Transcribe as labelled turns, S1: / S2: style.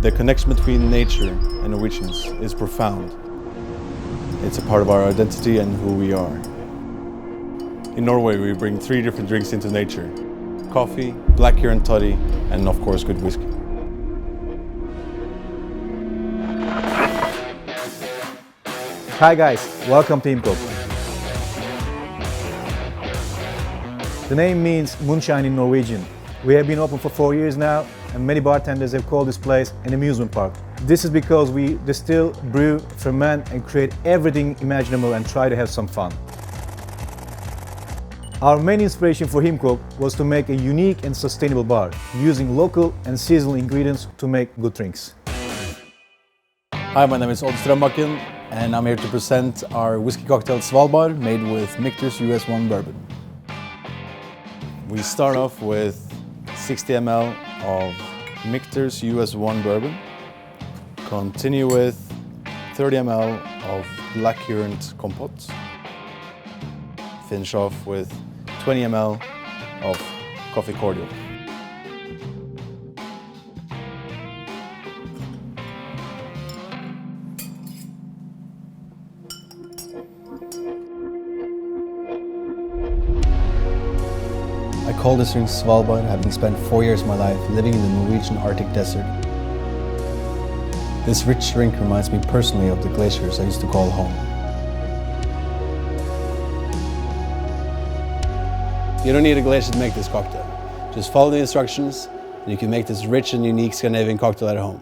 S1: The connection between nature and Norwegians is profound. It's a part of our identity and who we are. In Norway, we bring 3 different drinks into nature: coffee, black currant toddy, and of course good whiskey.
S2: Hi guys, welcome to Himkok. The name means moonshine in Norwegian. We have been open for 4 years now, and many bartenders have called this place an amusement park. This is because we distill, brew, ferment and create everything imaginable and try to have some fun. Our main inspiration for Himkok was to make a unique and sustainable bar, using local and seasonal ingredients to make good drinks.
S1: Hi, my name is Strandbakken, and I'm here to present our whiskey cocktail Svalbard made with MICHTER'S US1 bourbon. We start off with 60 ml of MICHTER'S US1 bourbon. Continue with 30 ml of black currant compote. Finish off with 20 ml of coffee cordial. I call this drink Svalbard, having spent 4 years of my life living in the Norwegian Arctic desert. This rich drink reminds me personally of the glaciers I used to call home. You don't need a glacier to make this cocktail. Just follow the instructions and you can make this rich and unique Scandinavian cocktail at home.